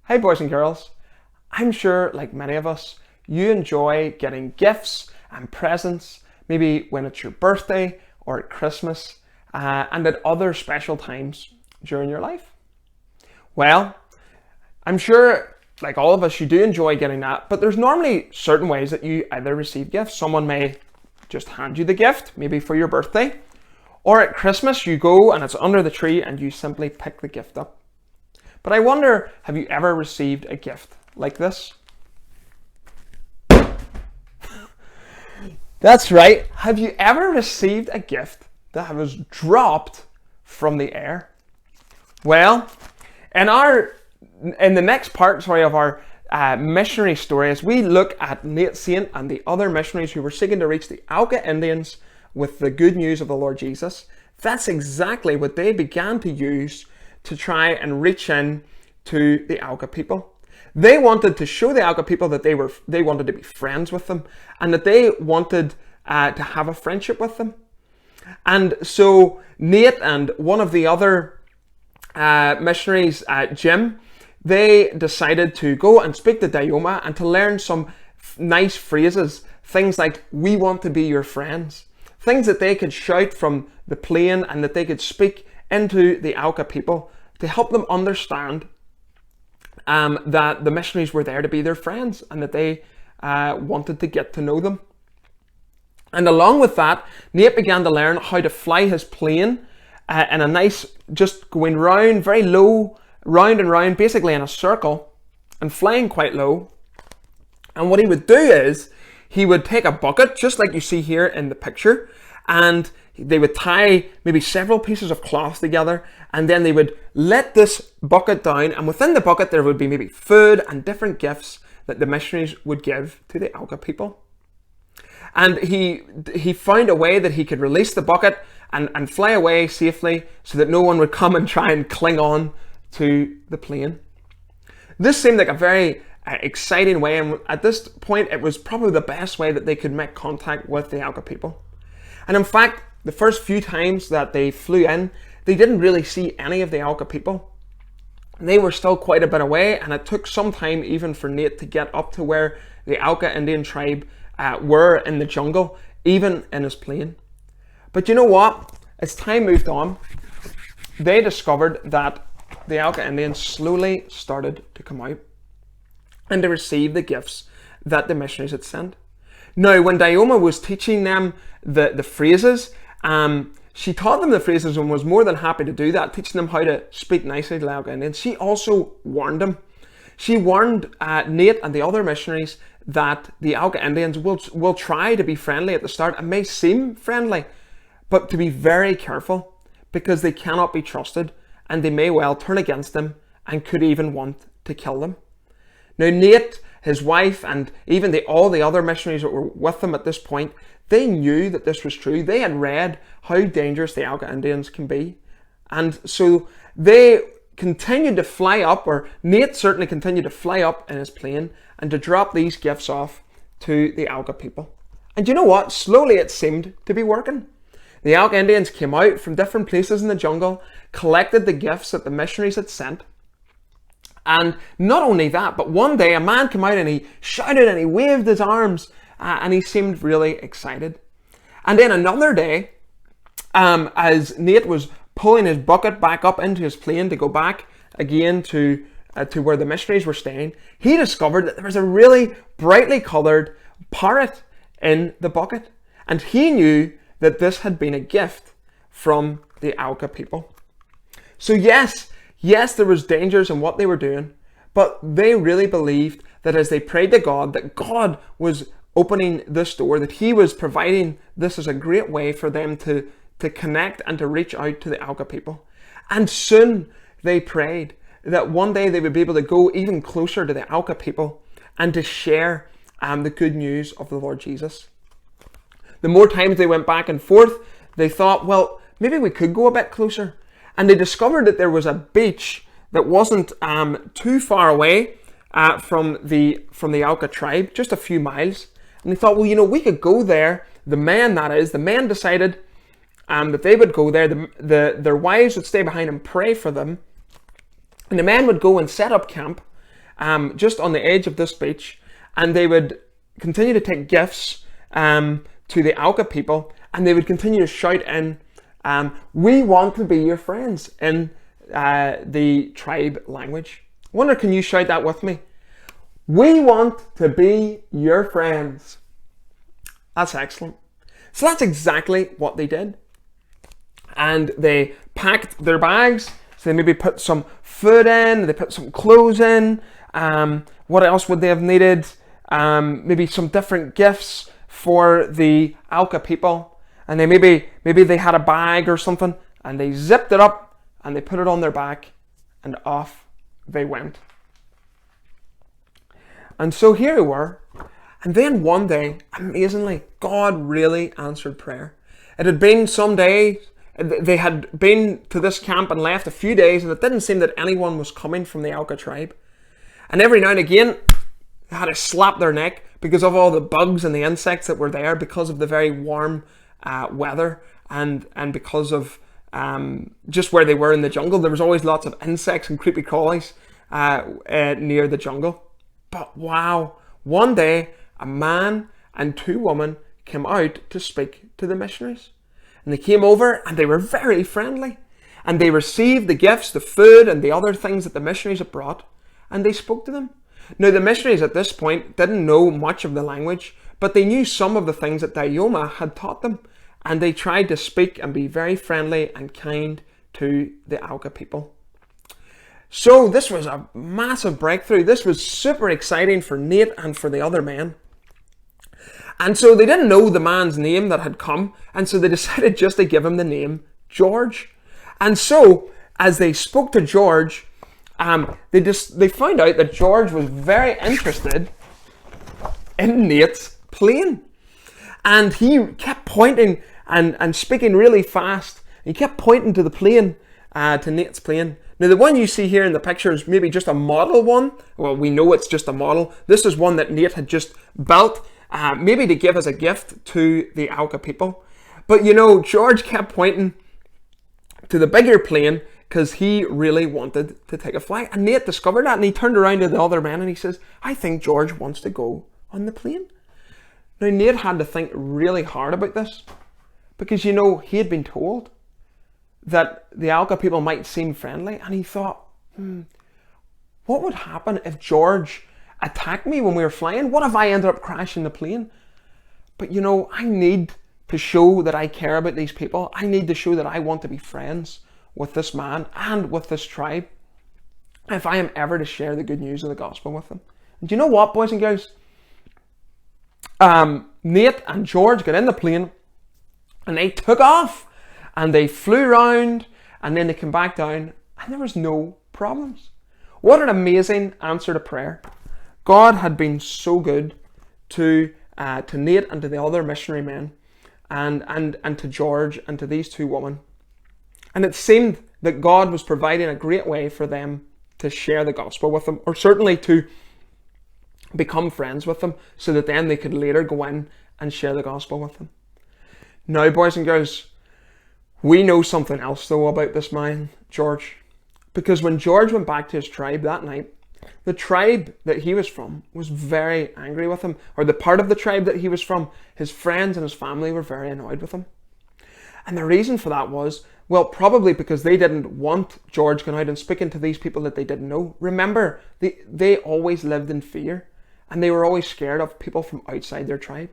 Hi boys and girls. I'm sure, like many of us, you enjoy getting gifts and presents, maybe when it's your birthday or at Christmas, and at other special times during your life. Well, I'm sure, like all of us, you do enjoy getting that, but there's normally certain ways that you either receive gifts. Someone may just hand you the gift, maybe for your birthday, or at Christmas you go and it's under the tree and you simply pick the gift up. But I wonder, have you ever received a gift like this? That's right. Have you ever received a gift that was dropped from the air? Well, in the next part, of our missionary story, as we look at Nate Saint and the other missionaries who were seeking to reach the Auca Indians with the good news of the Lord Jesus, that's exactly what they began to use to try and reach in to the Auca people. They wanted to show the Auca people that they wanted to be friends with them and that they wanted to have a friendship with them. And so Nate and one of the other missionaries, Jim, they decided to go and speak to Dioma and to learn some nice phrases, things like, "We want to be your friends," things that they could shout from the plane and that they could speak into the Auca people to help them understand that the missionaries were there to be their friends and that they wanted to get to know them. And along with that, Nate began to learn how to fly his plane in a nice, just going round, very low, round and round, basically in a circle, and flying quite low. And what he would do is, he would take a bucket, just like you see here in the picture, and they would tie maybe several pieces of cloth together, and then they would let this bucket down, and within the bucket there would be maybe food and different gifts that the missionaries would give to the Auca people. And he found a way that he could release the bucket and fly away safely so that no one would come and try and cling on to the plane. This seemed like a very exciting way, and at this point it was probably the best way that they could make contact with the Auca people. And in fact, the first few times that they flew in, they didn't really see any of the Auca people. They were still quite a bit away, and it took some time even for Nate to get up to where the Auca Indian tribe were in the jungle, even in his plane. But you know what? As time moved on, they discovered that the Auca Indians slowly started to come out and to receive the gifts that the missionaries had sent. Now, when Dioma was teaching them the phrases, she taught them the phrases and was more than happy to do that, teaching them how to speak nicely to the Auca Indians. She also warned them. She warned Nate and the other missionaries that the Auca Indians will try to be friendly at the start and may seem friendly, but to be very careful because they cannot be trusted and they may well turn against them and could even want to kill them. Now, Nate, his wife, and even all the other missionaries that were with them at this point, they knew that this was true. They had read how dangerous the Auca Indians can be. And so they continued to fly up, or Nate certainly continued to fly up in his plane and to drop these gifts off to the Auca people. And you know what? Slowly it seemed to be working. The Auca Indians came out from different places in the jungle, collected the gifts that the missionaries had sent. And not only that, but one day a man came out and he shouted and he waved his arms and he seemed really excited. And then another day, as Nate was pulling his bucket back up into his plane to go back again to where the missionaries were staying, he discovered that there was a really brightly coloured parrot in the bucket. And he knew that this had been a gift from the Auca people. So yes, there was dangers in what they were doing, but they really believed that as they prayed to God, that God was opening this door, that He was providing this as a great way for them to connect and to reach out to the Auca people. And soon they prayed that one day they would be able to go even closer to the Auca people and to share the good news of the Lord Jesus. The more times they went back and forth, they thought, well, maybe we could go a bit closer. And they discovered that there was a beach that wasn't too far away from the Auca tribe, just a few miles. And they thought, well, we could go there. The men decided that they would go there. Their wives would stay behind and pray for them. And the men would go and set up camp. just on the edge of this beach, and they would continue to take gifts to the Auca people, and they would continue to shout in, "We want to be your friends," in the tribe language. I wonder, can you shout that with me? "We want to be your friends." That's excellent. So that's exactly what they did. And they packed their bags. So they maybe put some food in, they put some clothes in. What else would they have needed? Maybe some different gifts for the Auca people. And they maybe they had a bag or something, and they zipped it up and they put it on their back, and off they went. And so here we were. And then one day, amazingly, God really answered prayer. It had been some days, they had been to this camp and left a few days, and it didn't seem that anyone was coming from the Auca tribe. And every now and again, they had to slap their neck because of all the bugs and the insects that were there, because of the very warm weather, and because of just where they were in the jungle. There was always lots of insects and creepy crawlies near the jungle. But wow, one day, a man and two women came out to speak to the missionaries. And they came over and they were very friendly. And they received the gifts, the food and the other things that the missionaries had brought. And they spoke to them. Now the missionaries at this point didn't know much of the language, but they knew some of the things that Dayoma had taught them. And they tried to speak and be very friendly and kind to the Auca people. So this was a massive breakthrough. This was super exciting for Nate and for the other men. And so they didn't know the man's name that had come, and so they decided just to give him the name George. And so, as they spoke to George, they found out that George was very interested in Nate's plane. And he kept pointing and speaking really fast. He kept pointing to the plane, to Nate's plane. Now the one you see here in the picture is maybe just a model one. Well, we know it's just a model. This is one that Nate had just built, maybe to give as a gift to the Auca people. But you know, George kept pointing to the bigger plane because he really wanted to take a flight. And Nate discovered that, and he turned around to the other men and he says, "I think George wants to go on the plane." Now Nate had to think really hard about this, because you know, he had been told that the Auca people might seem friendly, and he thought, what would happen if George attacked me when we were flying? What if I ended up crashing the plane? But you know, I need to show that I care about these people. I need to show that I want to be friends with this man and with this tribe, if I am ever to share the good news of the gospel with them. And do you know what, boys and girls? Nate and George got in the plane and they took off. And they flew around, and then they came back down, and there was no problems. What an amazing answer to prayer. God had been so good to Nate and to the other missionary men, and to George and to these two women. And it seemed that God was providing a great way for them to share the gospel with them, or certainly to become friends with them, so that then they could later go in and share the gospel with them. Now, boys and girls, we know something else though about this man, George. Because when George went back to his tribe that night, the tribe that he was from was very angry with him. Or the part of the tribe that he was from, his friends and his family were very annoyed with him. And the reason for that was, well, probably because they didn't want George going out and speaking to these people that they didn't know. Remember, they always lived in fear, and they were always scared of people from outside their tribe.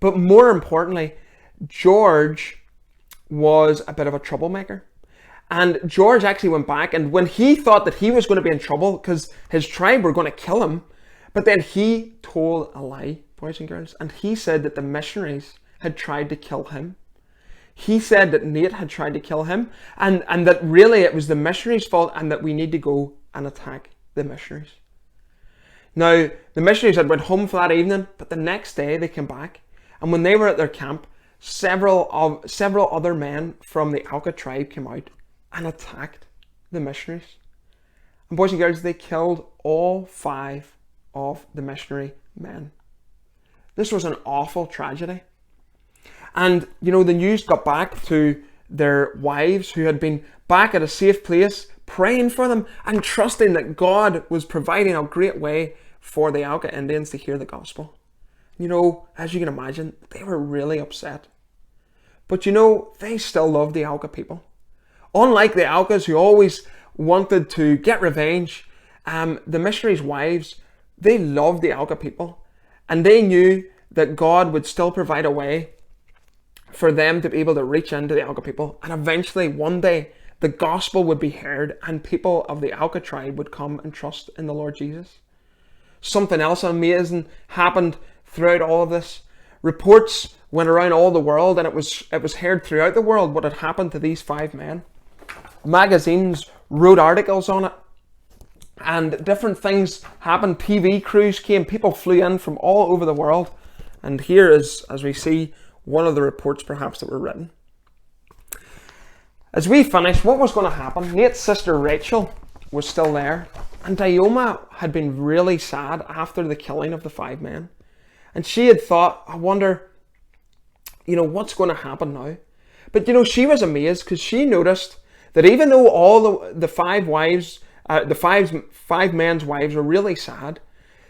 But more importantly, George was a bit of a troublemaker. And George actually went back, and when he thought that he was going to be in trouble because his tribe were going to kill him, but then he told a lie, boys and girls, and he said that the missionaries had tried to kill him. He said that Nate had tried to kill him, and that really it was the missionaries' fault, and that we need to go and attack the missionaries. Now, the missionaries had went home for that evening, but the next day they came back, and when they were at their camp, several other men from the Auca tribe came out and attacked the missionaries. And boys and girls, they killed all 5 of the missionary men. This was an awful tragedy. And, you know, the news got back to their wives who had been back at a safe place, praying for them and trusting that God was providing a great way for the Auca Indians to hear the gospel. You know, as you can imagine, they were really upset. But you know, they still loved the Auca people. Unlike the Aucas who always wanted to get revenge, the missionaries' wives, they loved the Auca people. And they knew that God would still provide a way for them to be able to reach into the Auca people. And eventually, one day, the gospel would be heard and people of the Auca tribe would come and trust in the Lord Jesus. Something else amazing happened throughout all of this. Reports went around all the world, and it was heard throughout the world what had happened to these 5 men. Magazines wrote articles on it, and different things happened. TV crews came, people flew in from all over the world. And here is, as we see, one of the reports perhaps that were written. As we finish, what was going to happen? Nate's sister Rachel was still there, and Dioma had been really sad after the killing of the 5 men. And she had thought, I wonder, you know, what's going to happen now? But you know, she was amazed because she noticed that even though all the 5 wives, the five men's wives were really sad,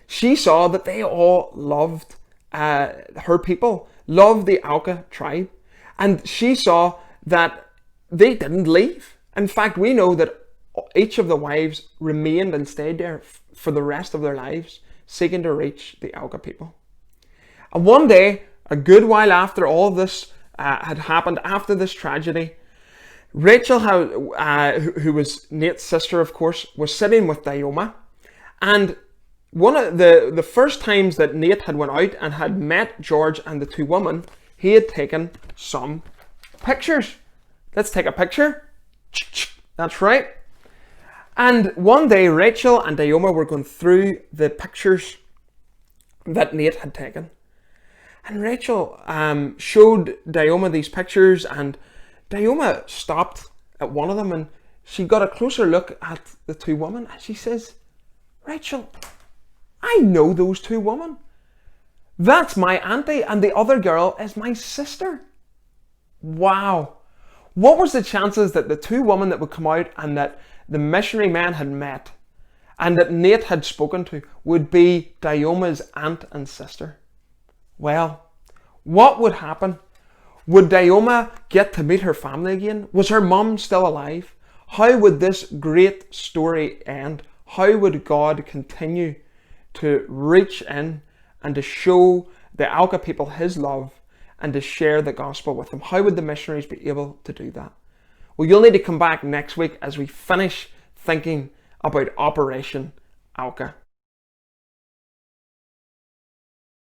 she saw that they all loved her people, loved the Auca tribe. And she saw that they didn't leave. In fact, we know that each of the wives remained and stayed there for the rest of their lives, seeking to reach the Auca people. And one day, a good while after all this had happened, after this tragedy, Rachel, who was Nate's sister, of course, was sitting with Dioma. And one of the first times that Nate had went out and had met George and the 2 women, he had taken some pictures. Let's take a picture. That's right. And one day, Rachel and Dioma were going through the pictures that Nate had taken. And Rachel showed Dioma these pictures, and Dioma stopped at one of them and she got a closer look at the 2 women, and she says, Rachel, I know those 2 women. That's my auntie, and the other girl is my sister. Wow. What was the chances that the 2 women that would come out and that the missionary men had met and that Nate had spoken to would be Dioma's aunt and sister? Well, what would happen? Would Dioma get to meet her family again? Was her mum still alive? How would this great story end? How would God continue to reach in and to show the Auca people his love and to share the gospel with them? How would the missionaries be able to do that? Well, you'll need to come back next week as we finish thinking about Operation Auca.